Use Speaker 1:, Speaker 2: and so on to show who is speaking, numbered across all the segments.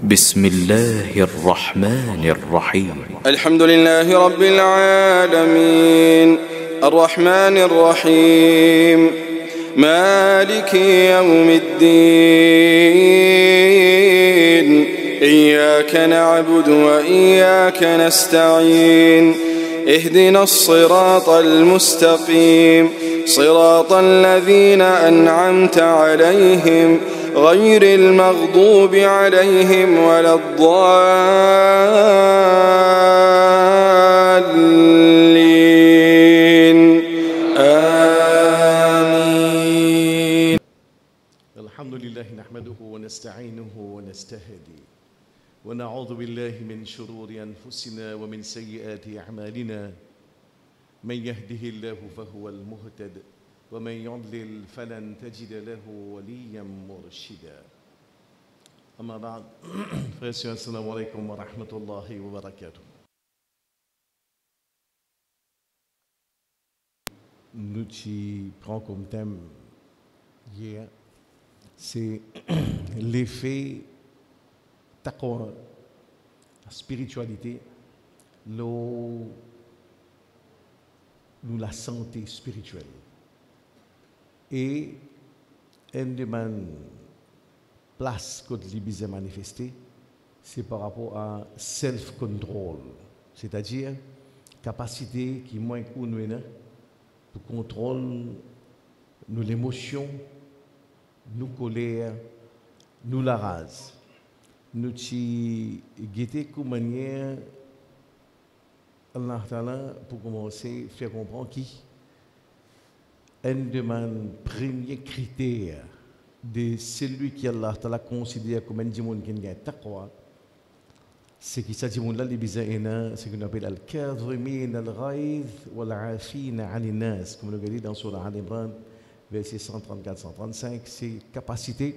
Speaker 1: بسم الله الرحمن الرحيم
Speaker 2: الحمد لله رب العالمين الرحمن الرحيم مالك يوم الدين إياك نعبد وإياك نستعين اهدنا الصراط المستقيم صراط الذين أنعمت عليهم غير المغضوب عليهم ولا الضالين آمين.
Speaker 3: الحمد لله نحمده ونستعينه ونستهدي ونعوذ بالله من شرور أنفسنا ومن سيئات أعمالنا من يهده الله فهو المهتد ومن يضلل فلن تجد له وليا مرشدا. أما بعد السلام عليكم ورحمة الله وبركاته. Nous qui prenons comme thème hier, c'est l'effet taqwa, la spiritualité, nous la santé spirituelle. Et une demande place que l'Ibise manifesté, c'est par rapport à self-control, c'est-à-dire capacité qui moins que nous pour contrôler nos émotions, nos colères, nous la rase. Nous qui guetter comme manière Allah Ta'ala pour commencer à faire comprendre qui une demande premier critère de celui qui Allah Ta'ala considère comme un démon qui a taqwa, c'est qu'il s'agit de l'ibiza'ina, ce qu'on appelle al-kadhimin al-ghayz wal-afina 'anil nas, comme le dit dans Surah Al-Imran, verset 134-135, c'est capacité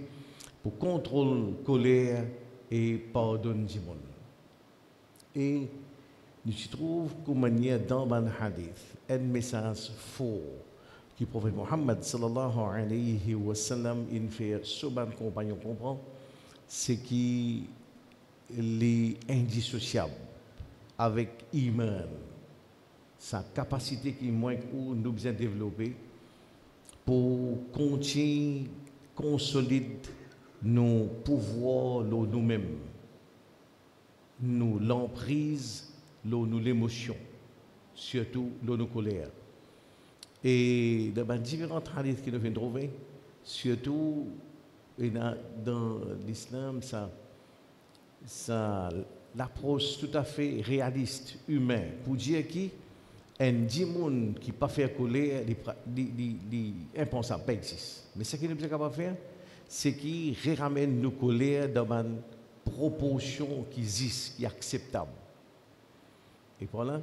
Speaker 3: pour contrôler colère et pardonner du monde. Et nous y trouvons comme manière dans un hadith, un message fort qui le prophète Mohammed sallallahu alayhi wa sallam il fait souvent compagnon comprend, c'est qu'il est indissociable avec iman, sa capacité qui moins nous besoin développer pour continuer consolider nos pouvoirs nous-mêmes, nous l'emprise, nous l'émotion, surtout nos colères. Et dans différents hadiths que nous venons trouver, surtout dans l'islam, ça l'approche tout à fait réaliste, humain, pour dire qu'un démon qui ne peut pas faire colère, impensable, pas existe. Mais ce qu'il nous sommes capables de faire, c'est qu'il ramène nos colères dans une proportion qui existe, qui est acceptable. Et voilà.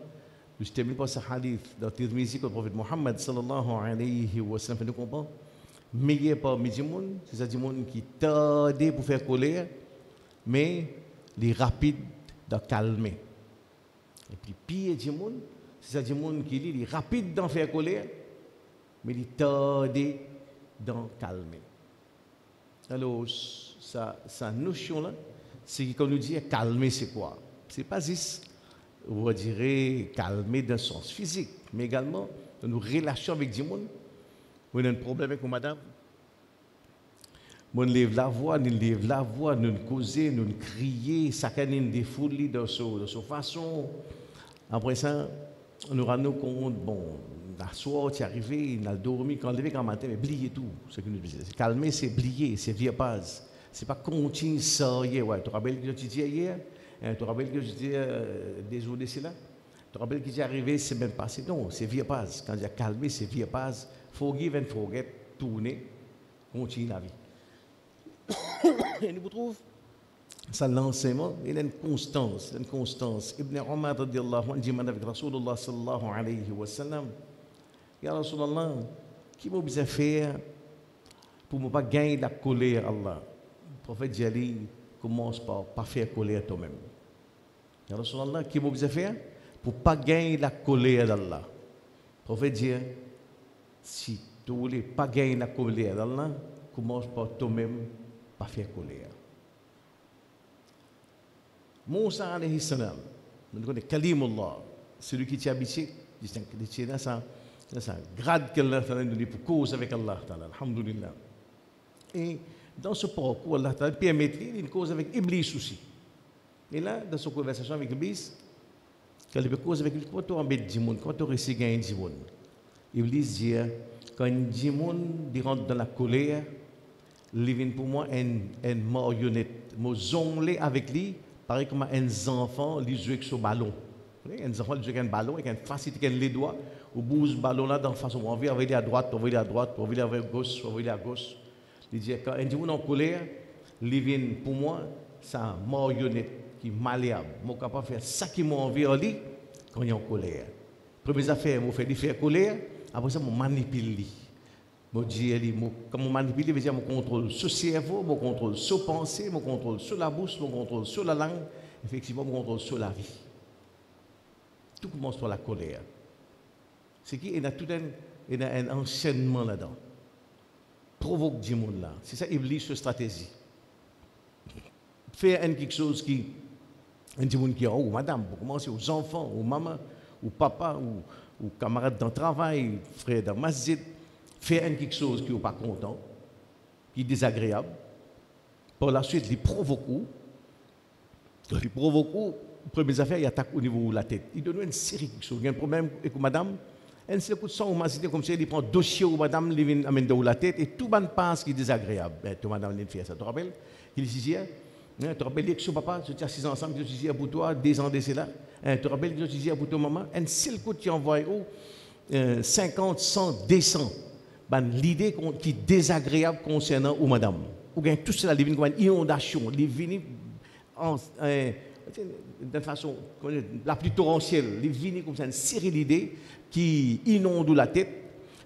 Speaker 3: Nous terminons par ce hadith dans Tirmizi que le prophète Mohammed sallallahu alayhi wa sallam fait nous comprendre. Meilleur parmi les gens, c'est des gens qui tardent pour faire colère, mais les rapides de calmer. Et puis pire des gens, c'est des gens qui les rapides d'en faire colère, mais les tardent d'en calmer. Alors, sa notion-là, c'est qu'on nous dit calmer, c'est quoi? C'est pas juste. On dirait calmer d'un sens physique, mais également dans nos relations avec des gens. On a un problème avec madame. On lève la voix, nous causer, nous crier, chacun des foules de sa façon. Après ça, nous rendons compte, bon, la soirée est arrivée, on a dormi, quand on levé quand matin, mais oubliez tout. Ce que nous disons, calmer, c'est oublier, c'est via base. C'est pas continuer ça hier. Ouais, tu te rappelles que je te disais hier? Tu te rappelles que je dis désolé, c'est là? Tu te rappelles que j'ai arrivé semaine passée? Non, c'est via base. Quand j'ai calmé, c'est via base. Forgive and forget, tourner, continuer la vie. Et nous trouvons ça l'enseignement, il y a une constance. Ibn Umar radiyallahu anhu dit avec Rasulullah sallallahu alayhi wa sallam, Ya Rasulallah, qui m'a besoin faire pour ne pas gagner la colère Allah? Le prophète dit, commence par pas faire colère toi-même. Ya Rasulallah, qui m'a besoin faire pour ne pas gagner la colère d'Allah? Le prophète dit, si tu ne voulais pas gagner la colère d'Allah, commence par toi-même pas faire colère. Moussa alayhi salam, nous connaissons Kalimullah, celui qui t'a habité, dans sa grade qu'Allah t'a donné pour cause avec Allah ta'ala, alhamdulillah. Et dans ce parcours, Allah t'a permis une cause avec Iblis aussi. Et là, dans cette conversation avec Iblis, quand il cause avec lui, quand tu embêtes Djimoun, quand tu réussis à gagner Djimoun, Iblis dit, quand Djimoun rentre dans la colère, il vient pour moi une marionnette. Je jongle avec lui, pareil comme un enfant, il joue avec son ballon. Un enfant, il joue avec un ballon, avec une facilité, avec les doigts, ou bouge le ballon là dans la façon, on va aller à droite, on va aller à droite, on va aller à gauche, on va aller à gauche. Il dit, quand Djimoun est en colère, il vient pour moi, c'est un marionnette qui est malléable. Je suis capable de faire ça qui m'a envie de lui quand il est en colère. Première affaire, je fais faire colère, après ça, je manipule lui. Je dis, quand je manipule, je contrôle ce cerveau, je contrôle ce pensée, je contrôle sur la bouche, je contrôle sur la langue, effectivement, je contrôle sur la vie. Tout commence par la colère. C'est qu'il y a tout un enchaînement là-dedans. Provoque du monde là. C'est ça, Iblis, cette stratégie. Faire quelque chose qui. Un petit monde qui est ou madame, pour commencer aux enfants, aux mamans, aux papas, aux camarades dans le travail, frères dans le masjid, faire quelque chose qui n'est pas content, qui est désagréable. Par la suite, il provoque. Il provoque. Première affaire, il attaque au niveau de la tête. Il donne une série de choses. Il y a un problème avec madame. Un seul coup de sang, on comme ça, il prend un dossier où madame, il amène dans la tête et tout le monde pense qu'il est désagréable. Tout madame, il fait ça. Tu te rappelles? Il dit, tu te rappelles que son papa, tu as 6 ans ensemble, tu disais pour toi, 10 ans de cela. Tu te rappelles que tu disais pour toi, maman, un seul coup, tu envoies 50, 100, 200. L'idée qui est désagréable concernant ou madame. Ou bien tout cela, il vient comme une inondation, il vient de façon la plus torrentielle, il vient comme ça une série d'idées qui inondent la tête.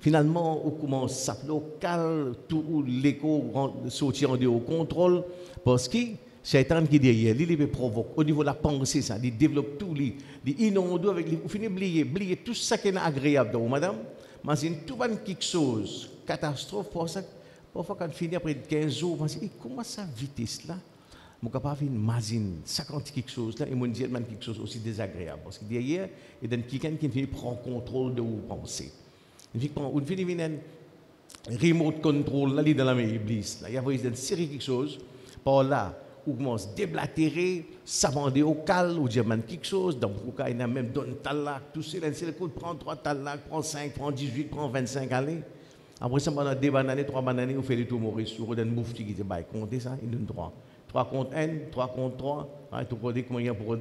Speaker 3: Finalement, on commence à calme, tout l'écho sortir en dehors au contrôle, parce que Shaitan qui est derrière, il provoque au niveau de la pensée, ça, il développe tout, il inonde avec lui, il finit oublier tout ça qui est agréable dans madame, mais c'est tout quelque chose, catastrophe pour ça. Parfois, quand on finit après 15 jours, on se dit, comment ça vitesse là? Je suis capable de faire 50 quelque chose là, et je dis quelque chose aussi désagréable. Parce que derrière, il y a quelqu'un qui finit prendre contrôle de vos pensées. Il finit un remote control là, dans la main Iblis. Il y a une série de quelque chose, par là, où on commence à déblatérer, s'abandonner au calme, ou dire quelque chose, donc il y a même donné talak, tout ça, c'est le coup de prendre 3 talak, prendre 5, prendre 18, prendre 25 années. Après ça, pendant 2 bananes, 3 bananes, on fait des tours Maurice, on donne un moufti qui dit, comptez ça, il donne 3. 3 contre 1, 3 contre 3, tout le monde comment il y a pour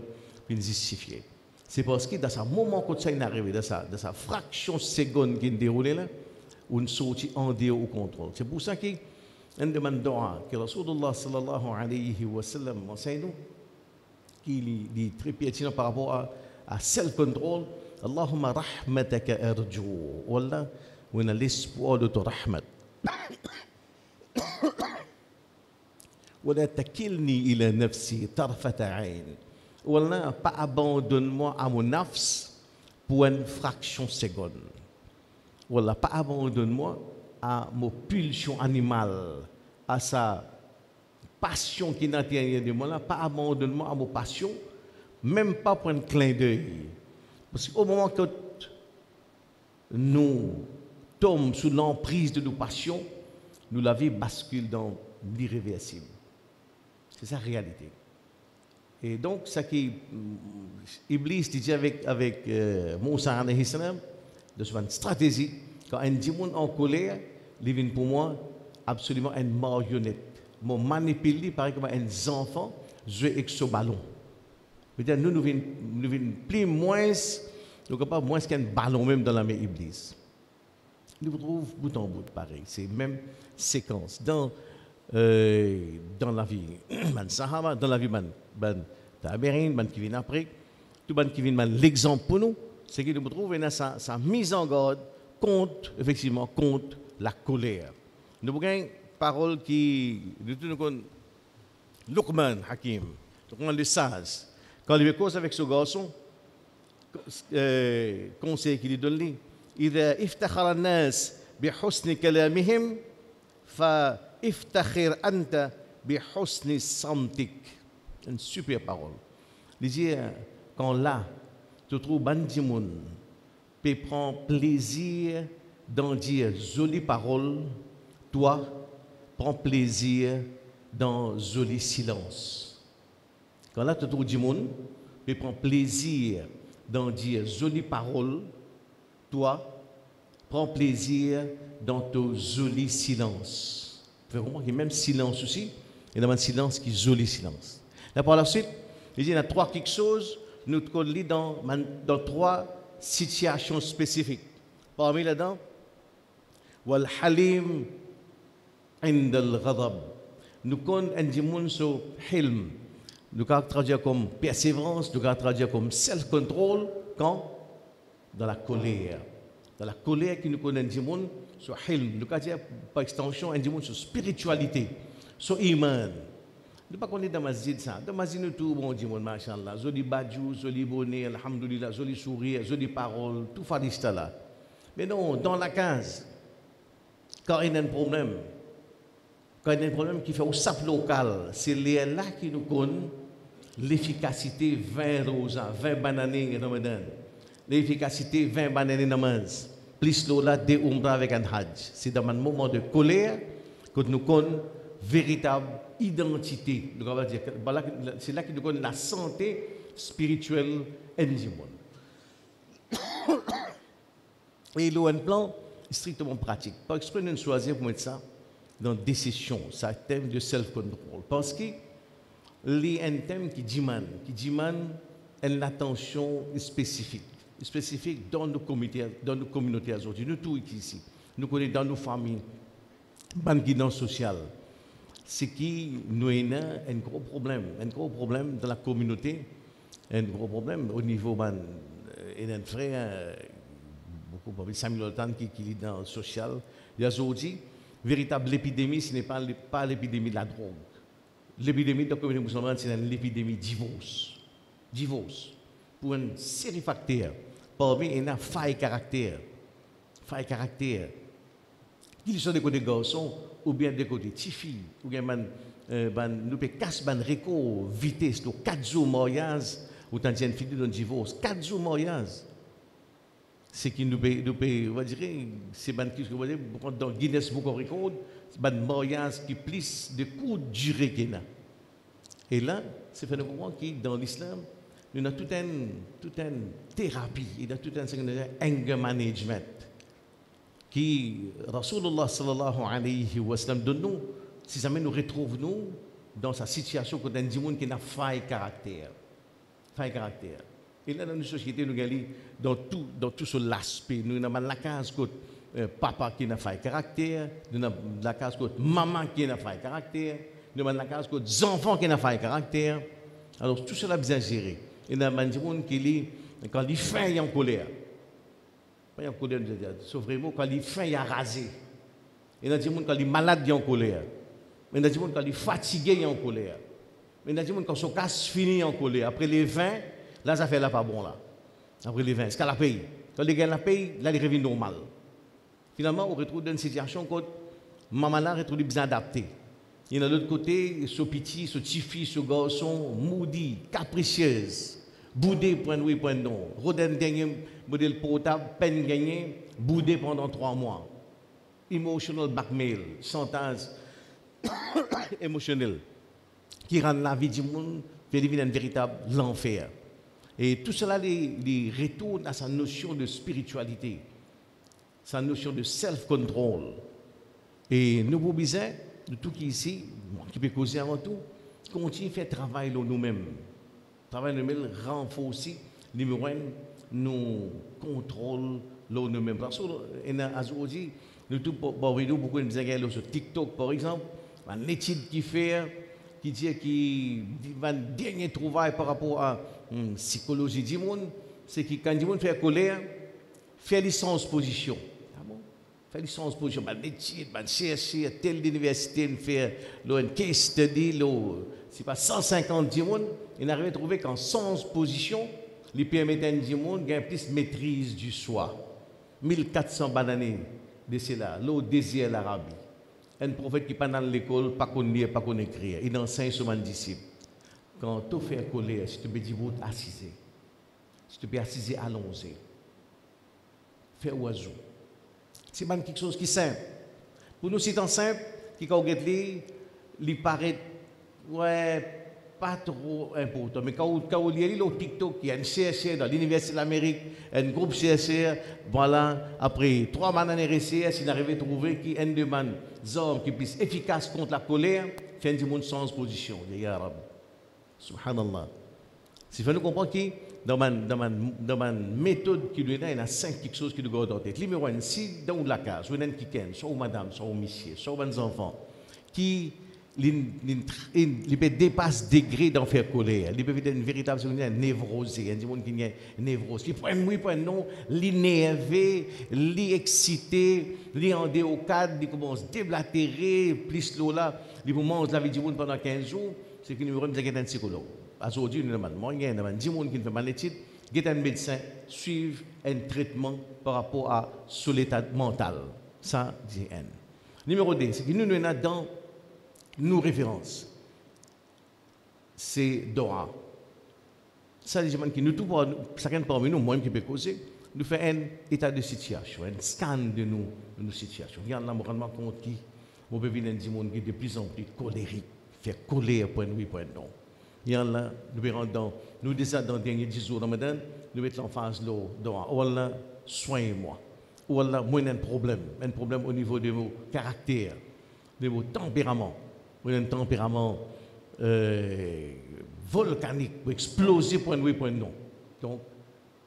Speaker 3: justifier. C'est parce que dans ce moment quand ça est arrivé, dans sa fraction de seconde qui est déroulée là, on sortit en dehors au contrôle. C'est pour ça qu'il y a une demande que Rasulullah sallallahu alayhi wa sallam enseigne qui est très pertinent par rapport à self-control. Allahumma rahmataka arju. Wallah, on a l'espoir de ton rahmat. ولا تكلني إلى نفسي طرفة عين. Wallah, pas abandonne-moi à mon nafs pour une fraction de seconde. Wallah, pas abandonne-moi à mon pulsion animale, à sa passion qui est à l'intérieur de moi. Là, pas abandonne-moi à mon passion, même pas pour un clin d'œil. Parce qu'au moment que nous tombons sous l'emprise de nos passions, nous la vie bascule dans l'irréversible. C'est sa réalité. Et donc, ça qui Iblis dit avec Moussa alayhi salam, de une stratégie, quand un démon en colère, il vient pour moi absolument une marionnette. Mon manipulé pareil comme un enfant jouer avec ce ballon. C'est-à-dire, nous venons plus moins, nous pas moins qu'un ballon même dans la main Iblis. Nous retrouvons bout en bout pareil. C'est même séquence. Dans la vie man sahaba, dans la vie man tabirin, man qui vient après, tout man qui vient l'exemple pour nous, c'est qu'il nous trouve sa mise en garde contre la colère. Nous avons une parole qui nous Luqman Hakim, le sage, quand il cause avec ce garçon, conseil qu'il lui donne, إذا افتخر الناس بحسن كلامهم فافتخر أنت بحسن صمتك. Une super parole. Il dit, quand là, tu trouves Bandimoun, peut prendre plaisir d'en dire jolies paroles, toi, prends plaisir dans joli silence. Quand là, tu trouves Dimoun, peut prendre plaisir d'en dire jolies paroles, toi, prends plaisir dans ton joli silence. Vous pouvez comprendre qu'il y a même silence aussi, il y a un silence qui est joli silence. Là, par la suite, il y a trois quelque chose, nous collons dans trois situations spécifiques. Parmi là-dedans, wal halim عند الغضب. Nous connaissons ce hilm. Nous pouvons traduire comme persévérance, nous pouvons traduire comme self-control quand dans la colère. Dans la colère qui nous connaissons, ce hilm. Nous pouvons dire par extension, sur spiritualité, sur iman. Nous ne pouvons pas dans le masjid ça. Dans le masjid, nous tout bon Dieu, machallah. Joli badjou, joli bonnet, alhamdoulilah, joli sourire, joli parole, tout farista là. Mais non, dans la case, quand il y a un problème, quand il y a un problème qui fait au sap local, c'est là qui nous connaît l'efficacité 20 rosas, 20 bananes et ramadan. L'efficacité 20 bananes et namaz. Plus là, des umrah avec un hajj. C'est dans un moment de colère que nous connaissons véritable identité. C'est là que nous connaissons la santé spirituelle et du monde. Et il y a un plan strictement pratique. Par exprès, nous choisir pour mettre ça dans des sessions, c'est un thème de self-control. Parce que il y a un thème qui demande une attention spécifique dans nos communautés aujourd'hui. Nous tous ici, nous connaissons dans nos familles, dans le guidance sociale. C'est qui nous avons un gros problème dans la communauté, un gros problème au niveau et d'un frère, beaucoup de Samuel Oltan qui est dans le social. Il y a aujourd'hui, véritable épidémie, ce n'est pas l'épidémie de la drogue. L'épidémie de la communauté musulmane, c'est l'épidémie divorce. Divorce. Pour une série de facteurs. Parmi, il y a faille caractère. Faille caractère. Qu'ils sont des côtés garçons ou bien des côtés petites filles. Ou bien, nous pouvons casser un record vitesse, 4 jours de mariage, ou tant une fille de divorce. 4 jours de mariage. C'est qui nous paye, on va dire, c'est dans Guinness Book of Records, c'est un mariage qui plus de courte durée qu'il a. Et là, c'est fait comprendre que dans l'islam, nous avons toute une thérapie, il y a tout un anger management qui, Rasulullah sallallahu alayhi wa sallam, donne nous, si jamais nous retrouvons dans sa situation quand un monde qui a faille caractère. Faille caractère. Et là, dans notre société, nous avons dans tout ce l'aspect. Nous avons la case côté papa qui n'a pas de caractère, nous avons la case côté maman qui n'a pas de caractère, nous avons la case côté enfants qui n'a pas de caractère. Alors, tout cela bien géré. Et nous avons des gens qui, quand il fait en colère, pas en colère, c'est vraiment quand il fait, il a rasé. Et nous avons des gens quand il est malade, en colère. Mais nous avons des gens quand il est fatigué, en colère. Mais nous avons des gens quand son casse finit en colère. Après les 20, là, ça fait là pas bon là. Après les 20, est-ce qu'elle la paye? Quand les gars la payent, là, il revient normal. Finalement, on retrouve dans une situation où maman là retrouve bien adapté. Et de l'autre côté, ce petit fils, ce garçon, moody, capricieuse, boudé point oui, point non. Rodin dernier modèle portable, peine gagnée, boudé pendant 3 mois. Emotional blackmail, chantage émotionnel, qui rend la vie du monde un véritable l'enfer. Et tout cela les retourne à sa notion de spiritualité, sa notion de self-control. Et nous vous disons, de tout qui est ici, qui peut causer avant tout, continue à faire travail nous-mêmes. Travail nous-mêmes renforce numéro 1, nous contrôle nous-mêmes. Parce qu'aujourd'hui, nous tous, beaucoup de gens sur TikTok, par exemple, une étude qui dit qu'il va un dernier travail par rapport à la psychologie du monde, c'est que quand le monde fait colère, fait les sans position. Fait les sans position, l'étude, chercher telle université, faire un case study, c'est pas 150 du monde, il arrive à trouver qu'en sans position, les permettent du monde gagnent plus de maîtrise du soi. 1400 bananes de cela, l'eau désire l'Arabie. Un prophète qui pas dans l'école, pas qu'on lire, pas qu'on écrire. Il enseigne sur mon disciple. quand tu fais colère, si tu peux dire, vous assiser. Si tu peux assiser, allons-y. Fais oiseau. C'est pas quelque chose qui est simple. Pour nous, c'est tant simple, qui quand on il paraît, ouais, pas trop important. Mais quand on lit le TikTok, il y a une chercheur dans l'Université de l'Amérique, un groupe chercheur, voilà, après 3 mois d'année recherche, il arrive à trouver qu'il y a une demande d'hommes qui puissent efficace contre la colère, fait du monde sans position. Ya Rab. Subhanallah. Si vous comprenez que dans ma méthode qui lui donne, il y a 5 quelque chose qui doit dans la tête. Numéro 1, si dans la case, vous avez quelqu'un, soit madame, soit monsieur, soit des enfants, qui dépasse degré d'en faire colère. Il peut être une véritable névrose. Il y a des gens qui ont une névrose. Il peut être non, l'énervé, l'excité, l'endé au cadre, il commence à déblatérer, plus l'eau là, il mange la vie du monde pendant 15 jours. C'est que nous avons un psychologue. Aujourd'hui, nous avons des gens qui font mal étude, un médecin suivre un traitement par rapport à sur l'état mental. Ça, c'est un. Numéro 2, c'est que nous avons dans nos références. C'est Dora. Ça, les gens qui nous trouvent, chacun parmi nous, moi qui peux causer, nous fait un état de situation, un scan de nos situations. Il y en a qui rendre compte qui, on peut venir des gens qui sont de plus en plus colériques, faire colère point oui, point non. Il y en a, nous déjà dans les derniers 10 jours de Ramadan, nous mettons en face de Dora. Ou là, soignez-moi. Ou là, moi, j'ai un problème au niveau de mon caractère, de mon tempérament. Un tempérament volcanique, pour exploser point oui, point non. Donc,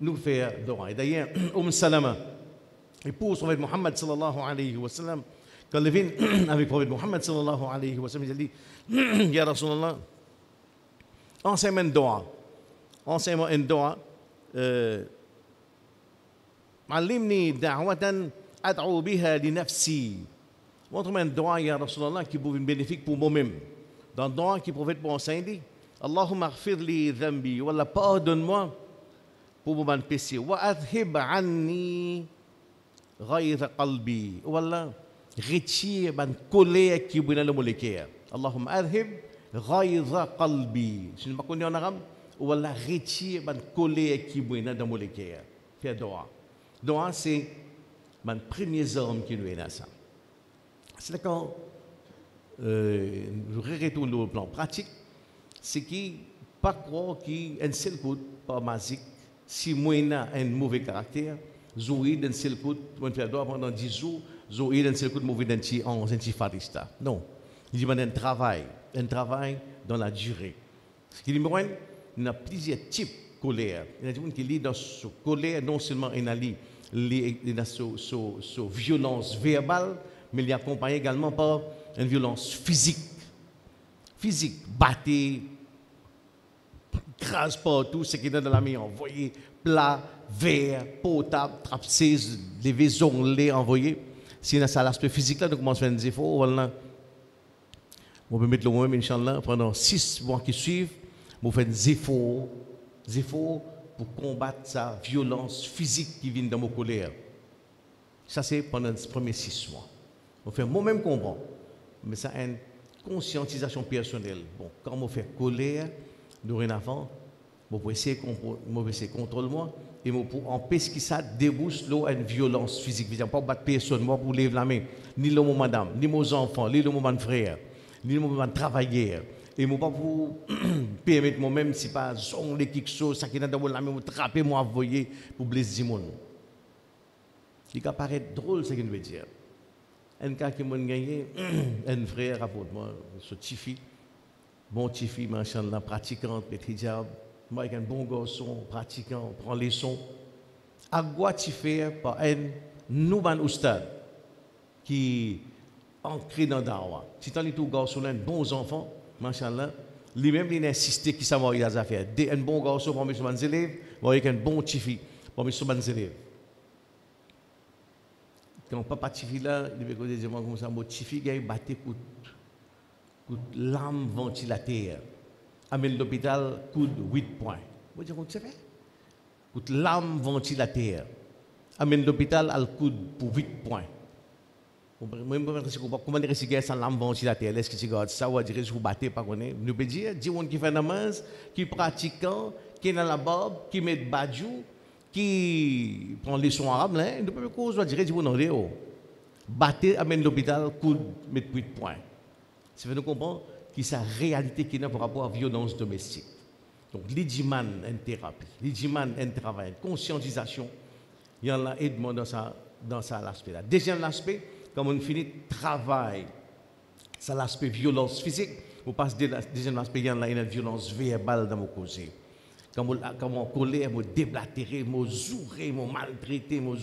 Speaker 3: nous faisons Dora. Et d'ailleurs, Salama, épouse du prophète Mohammed sallallahu alayhi wa sallam, quand il vient avec le prophète Mohammed sallallahu alayhi wa sallam, il dit, Ya Rasulallah, enseigne-moi une Dora. Enseigne-moi une Dora. علمني دعوة أدعو بها لنفسي. Montre-moi un droit, ya Rasulallah, qui est bénéfique pour moi-même. Dans le droit qui prophète pour enseigner, Allahumma aghfir li dhambi, wallah, pardonne-moi pour mon péché. Wa adhib anni ghayra qalbi. Wallah, retire ma colère qui est dans le molécule. Allahumma adhib ghayra qalbi. Si je ne connais pas en arabe, wallah, retire ma colère qui est dans le molécule. Fais droit. Droit, c'est mon premier homme qui nous est dans ça. C'est quand je retourne au plan pratique, c'est qui pas croire qu'il y a un seul coup par magique, si moi j'ai un mauvais caractère, j'ai un seul coup, je vais faire pendant 10 jours, j'ai un seul coup de mauvais farista. Non, il y a un travail dans la durée. Ce qui numéro 1, il y a plusieurs types de colère. Il y a des gens qui lisent dans ce colère, non seulement il y a ce violence verbale, mais il est accompagné également par une violence physique. Physique, battre, crase partout, ce qui est dans la main, envoyer plat, verre, potable, trapsise, les vaisons, les envoyer. Si on a ça l'aspect physique là, on commence à faire des efforts. Voilà. On peut mettre le même, Inch'Allah, pendant 6 mois qui suivent, on fait des efforts pour combattre sa violence physique qui vient dans mon colère. Ça, c'est pendant les premiers 6 mois. On fait moi-même comprendre, mais ça a une conscientisation personnelle. Bon, quand on fait colère, dorénavant, on peut essayer de contrôler moi et pour empêcher que ça débouche l'eau à une violence physique. Je ne pas battre personne, moi pour lever la main, ni le mon madame, ni mes enfants, ni le mon frère, ni le mon travailleur. Et je ne pas pour permettre moi-même, si pas zongler quelque chose, ça qui est dans la main, trapper moi, envoyer pour blesser le monde. Il peut paraître drôle, ce que je veux dire. Un cas qui m'a gagné, un frère rapporte-moi, ce Tifi, bon Tifi, machallah, pratiquant, petit hijab, moi avec un bon garçon, pratiquant, prend les sons. À quoi tu fais par un nouvel oustad qui est ancré dans Dawa. Si tu as tout garçon, un bon enfant, machallah, lui-même il a insisté qu'il savait les affaires. Un bon garçon pour mes élèves, avec un bon Tifi pour mes élèves. Quand papa Tifi là, il veut dire comme ça, mon Tifi il battait coup lame ventilateur. Amène l'hôpital coup de 8 points. Vous dire comment tu fais? Coup lame ventilateur. Amène l'hôpital al coup pour 8 points. Comment dire si ça l'âme vont sur la terre, est-ce que tu regardes ça ou dire je vous battez pas connaît. Nous peut dire monde qui fait namaz, qui pratiquant, qui est dans la barbe, qui met badjou, qui prend les sons arabes là, nous peut cause dire vous non réo. Battez amène l'hôpital coup mettre plus de points. Ça fait nous comprendre qui sa réalité qui est par rapport à la violence domestique. Donc l'idjiman une thérapie, l'idjiman un travail, conscientisation, il y en a aide dans ça l'aspect là. Deuxième aspect, quand on finit travail, c'est l'aspect violence physique. On passe de deuxième aspect, il y en a une violence verbale dans mon causé. Quand on colère, on déblatéré, on zouré, on maltraité, mon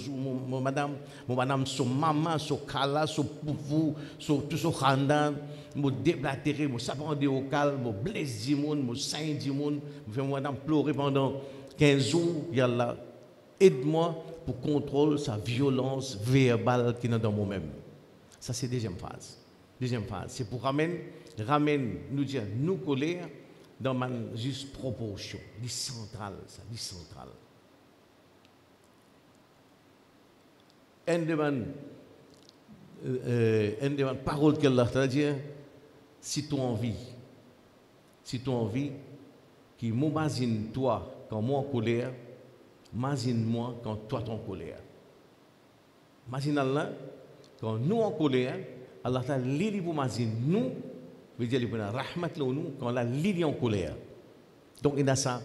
Speaker 3: madame, son maman, son kala, son poufou, tout son khandan, on déblatéré, on s'appendé au calme, on blesse du monde, on saint du monde, on fait madame pleurer pendant 15 jours, il y a là, aide-moi pour contrôler sa violence verbale qui est dans moi-même. Ça, c'est la deuxième phase. Deuxième phase, c'est pour ramener, nous dire, nous colère dans ma juste proportion, du central, ça, du central. Une demande parole qu'Allah t'a dit, si tu as envie, qui m'imagine toi quand moi en colère, imagine-moi quand toi tu en colère. Imagine Allah, quand nous en colère, Allah t'a dit pour imaginer nous, veut dire qu'il y a rahmat nous quand la lit en colère. Donc il y a sa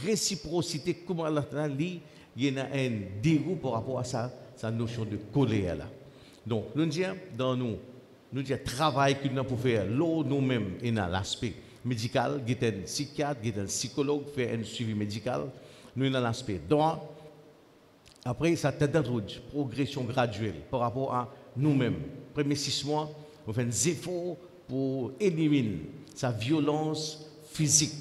Speaker 3: réciprocité, comment Allah t'a dit, il y a un dégoût par rapport à sa notion de colère là. Donc nous disons dans nous disons travail que nous avons pour faire, nous-mêmes, il y a l'aspect médical, il y a un psychiatre, il y a un psychologue, faire un suivi médical. Nous avons l'aspect droit. Après, ça tête de progression graduelle par rapport à nous-mêmes. Premier 6 mois, on fait des efforts pour éliminer sa violence physique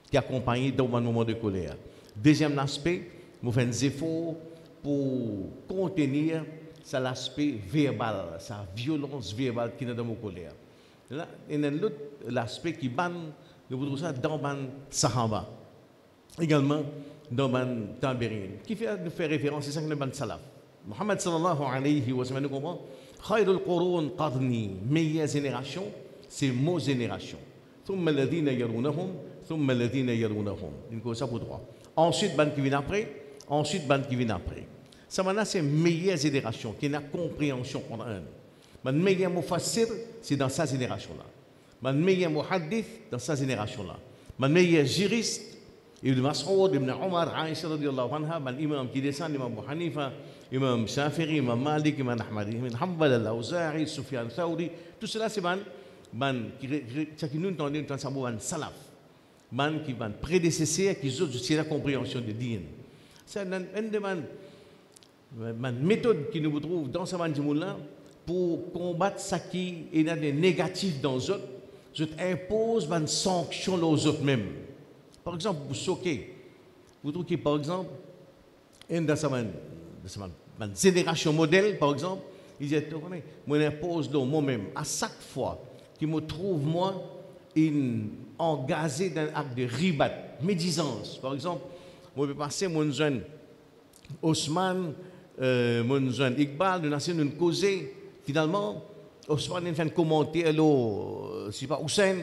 Speaker 3: qui accompagne dans un moment de colère. Deuxième aspect, on fait des efforts pour contenir l'aspect verbal, sa violence verbale qui est dans mon colère. Là, il y a un autre aspect qui ban, nous trouvons ça dans le Sahaba. Également dans le Tambérine, qui fait référence à ça que le salaf. Muhammad sallallahu alayhi wa sallam nous comprend. Khayrul qurun qarni, meilleure génération, c'est mon génération. Thumma alladhina yarunahum, thumma alladhina yarunahum. Une chose ça pour droit. Ensuite, ban qui vient après. Ça maintenant c'est meilleure génération qui a compréhension en un. Man meilleur mufassir, c'est dans sa génération là. Man meilleur muhaddith dans sa génération là. Man meilleur juriste, Ibn Mas'ud, Ibn Omar, Aïcha radiyallahu anha, man imam qui descend, Imam Abu Hanifa, Imam Shafi'i, Imam Malik, Imam Ahmad, Imam Hanbal, Al-Awza'i, Sufyan Thawri, tout cela c'est man qui nous entendons dans sa man salaf, man qui man prédécesseur qui ont aussi la compréhension de din. C'est une demande, une méthode qui nous trouve dans ce monde-là pour combattre ce qui est négatif dans les autres. Je impose une sanction aux autres même. Par exemple, vous choquez. Vous trouvez par exemple, dans cette génération modèle, par exemple, il dit, moi impose moi-même, à chaque fois qu'il me trouve moi engagé dans un acte de ribat, médisance. Par exemple, moi je peux passer mon jeune Osman, mon jeune Iqbal, nous avons une cause. Finalement, Osman a fait un commentaire, c'est pas Hussein.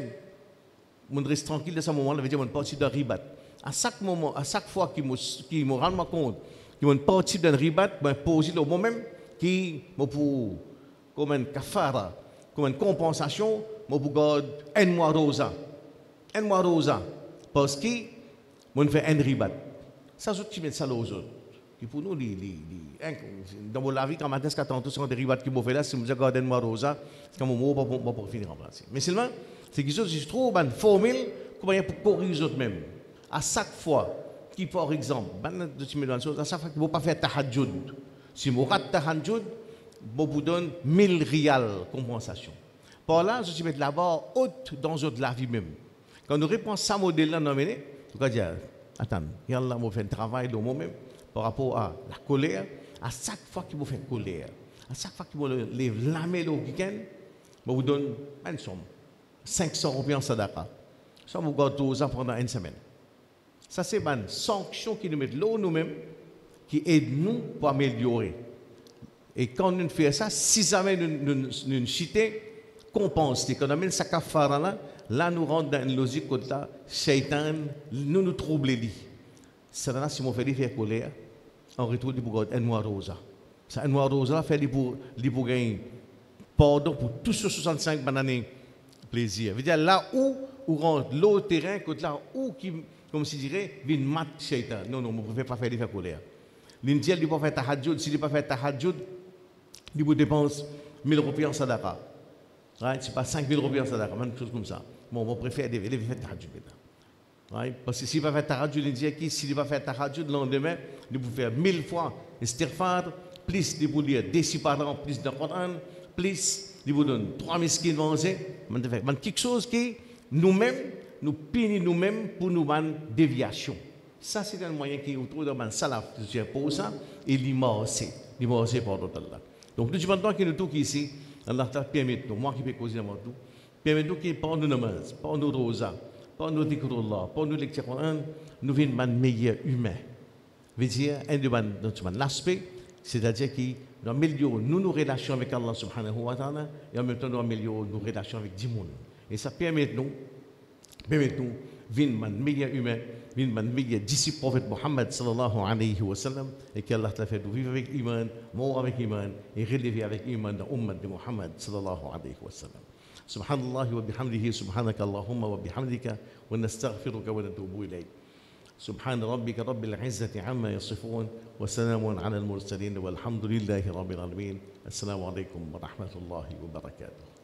Speaker 3: Je reste tranquille de ce moment-là, je veux dire, je partie d'un ribat. À chaque moment, à chaque fois qu'il me rend compte qu'il y a une partie d'un ribat, je pose le moi-même qui me pour comme une kafara, comme une compensation, je pour garder un mois rosa. Un mois rosa. Parce que je fais un ribat. Ça, je mets ça aux autres. Et pour nous, dans la vie, quand matin, ce qu'on a des ribats qui m'ont fait là, si je garde un mois rosa, c'est comme un mot pour finir en place. Mais seulement, c'est qu'ils je trouve une formule pour corriger eux-mêmes. À chaque fois, qui par exemple, à chaque fois qu'ils ne vont pas faire tahajjud, si vous ratez tahajjud, vous donne 1000 rials compensation. Par là, je mets la barre haute dans la vie même. Quand nous répondons à ce modèle-là, nous allons dire, attends, Yallah m'a fait un travail de moi-même par rapport à la colère. À chaque fois qu'il vous fait colère, à chaque fois qu'il vous lève la main le week-end, je vous donne une somme. 500 roupies en sadaqa. Ça vous garde tout ça pendant une semaine. Ça, c'est une sanction qui nous met là nous-mêmes, qui aide nous pour améliorer. Et quand nous faisons ça, si jamais nous chitons, qu'on pense qu'on amène sa kafara là, nous rentrons dans une logique où là, Shaitan nous trouble les lits. C'est là, si on fait faire colère, on retourne pour un noir rosa. Ça, un noir rosa, fait pour gagner pardon pour tous ces 65 bananes plaisir. Veut dire là où rentre l'autre terrain, là où qui, comme si dirait, vient mat Shaitan. Non, on ne peut pas faire colère. L'Indien, il ne peut pas faire tahajjud. S'il ne peut pas faire tahajjud, il vous dépense 1000 roupies en sadaqa. Right? Ce n'est pas 5000 roupies en sadaqa, même chose comme ça. Bon, on préfère faire tahajjud. Right? Parce que s'il va faire tahajjud, l'Indien qui, s'il va faire tahajjud, le lendemain, il vous faire 1000 fois istighfar, plus il vous lire des parents, plus de Coran, plus il vous donne 3 miskines manger. C'est quelque chose qui, nous-mêmes, nous punit nous-mêmes pour nous faire déviation. Ça, c'est un moyen qui est autour de man salaf, pour ça, et l'immense pour Allah. Donc, nous disons maintenant que nous tous ici, Allah permet nous, moi qui peux causer avant tout, permet nous qui pendant nos namaz, pendant nos rosa, pendant nos dhikrullah, pendant nos lectures Coran, nous venons de meilleur humain. Veut dire, un de l'aspect, c'est-à-dire que nous améliorons nos relations avec Allah subhanahu wa ta'ala, et en même temps nous améliorons nos relations avec du monde. Et ça permet nous, venir de meilleur humain, venir de meilleur disciple prophète Mohammed sallallahu alayhi wa sallam, et qu'Allah t'a fait vivre avec iman, mourir avec iman, et relever avec iman dans l'ummat de Mohammed sallallahu alayhi wa sallam. Subhanallah wa bihamdihi, subhanaka Allahumma wa bihamdika, wa nastaghfiruka wa natubu ilayk. سبحان ربك رب العزة عما يصفون وسلام على المرسلين والحمد لله رب العالمين السلام عليكم ورحمة الله وبركاته